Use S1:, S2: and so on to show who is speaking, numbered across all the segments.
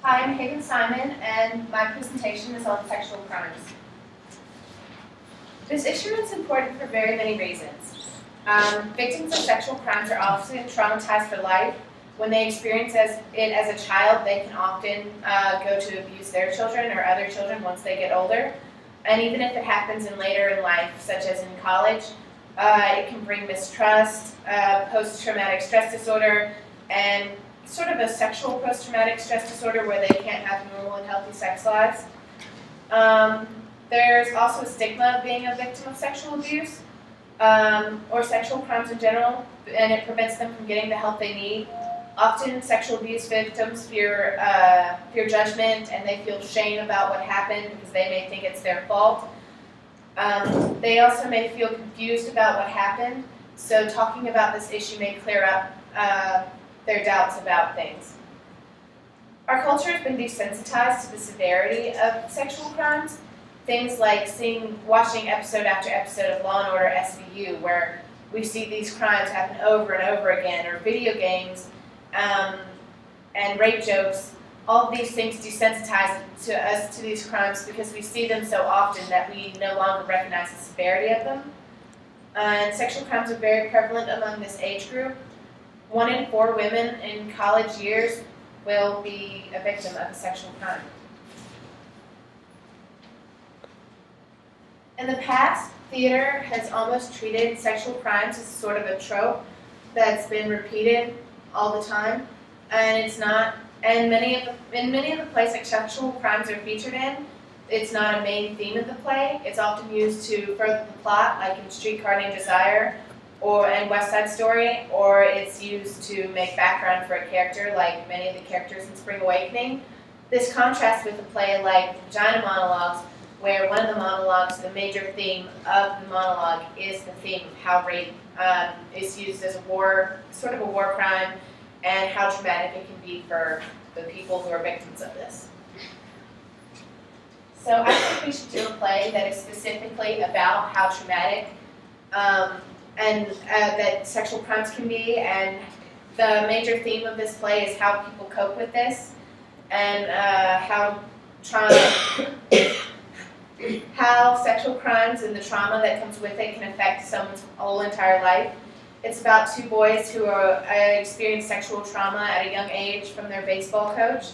S1: Hi, I'm Hagen Simon, and my presentation is on sexual crimes. This issue is important for very many reasons. Victims of sexual crimes are often traumatized for life. When they experience it as a child, they can often go to abuse their children or other children once they get older. And even if it happens later in life, such as in college, it can bring mistrust, post-traumatic stress disorder, and sort of a sexual post-traumatic stress disorder where they can't have normal and healthy sex lives. There's also a stigma of being a victim of sexual abuse or sexual crimes in general, and it prevents them from getting the help they need. Often sexual abuse victims fear judgment, and they feel shame about what happened because they may think it's their fault. They also may feel confused about what happened, so talking about this issue may clear up their doubts about things. Our culture has been desensitized to the severity of sexual crimes. Things like watching episode after episode of Law & Order SVU, where we see these crimes happen over and over again, or video games and rape jokes. All of these things desensitize us to these crimes because we see them so often that we no longer recognize the severity of them. And sexual crimes are very prevalent among this age group. 1 in 4 women in college years will be a victim of a sexual crime. In the past, theater has almost treated sexual crimes as sort of a trope that's been repeated all the time, and it's not. And in many of the plays that sexual crimes are featured in, it's not a main theme of the play. It's often used to further the plot, like in Streetcar Named Desire and West Side Story, or it's used to make background for a character, like many of the characters in Spring Awakening. This contrasts with a play like Vagina Monologues, where one of the monologues, the major theme of the monologue, is the theme of how rape is used as sort of a war crime, and how traumatic it can be for the people who are victims of this. So I think we should do a play that is specifically about how traumatic that sexual crimes can be, and the major theme of this play is how people cope with this, and how sexual crimes and the trauma that comes with it can affect someone's whole entire life. It's about 2 boys who experience sexual trauma at a young age from their baseball coach,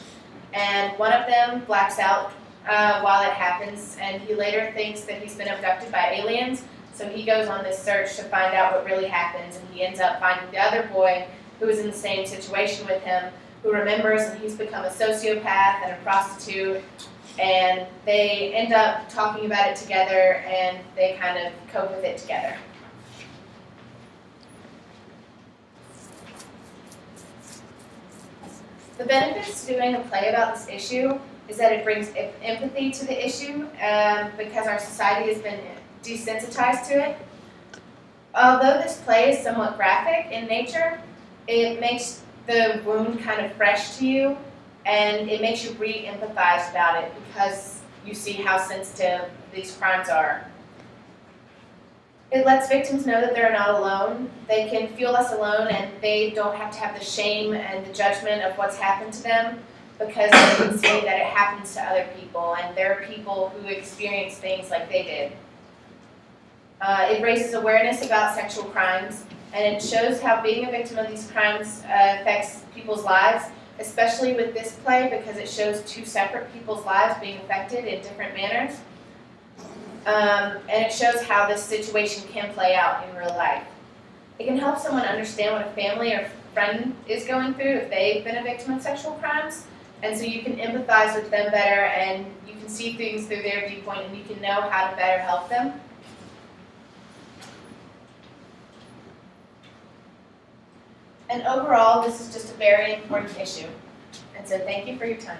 S1: and one of them blacks out while it happens, and he later thinks that he's been abducted by aliens. So he goes on this search to find out what really happens, and he ends up finding the other boy who is in the same situation with him, who remembers, and he's become a sociopath and a prostitute, and they end up talking about it together, and they kind of cope with it together. The benefits to doing a play about this issue is that it brings empathy to the issue because our society has been desensitized to it. Although this play is somewhat graphic in nature, it makes the wound kind of fresh to you, and it makes you re-empathize about it because you see how sensitive these crimes are. It lets victims know that they're not alone. They can feel less alone, and they don't have to have the shame and the judgment of what's happened to them because they can see that it happens to other people, and there are people who experience things like they did. It raises awareness about sexual crimes, and it shows how being a victim of these crimes affects people's lives, especially with this play because it shows 2 separate people's lives being affected in different manners. And it shows how this situation can play out in real life. It can help someone understand what a family or friend is going through if they've been a victim of sexual crimes, and so you can empathize with them better, and you can see things through their viewpoint, and you can know how to better help them. And overall, this is just a very important issue. And so thank you for your time.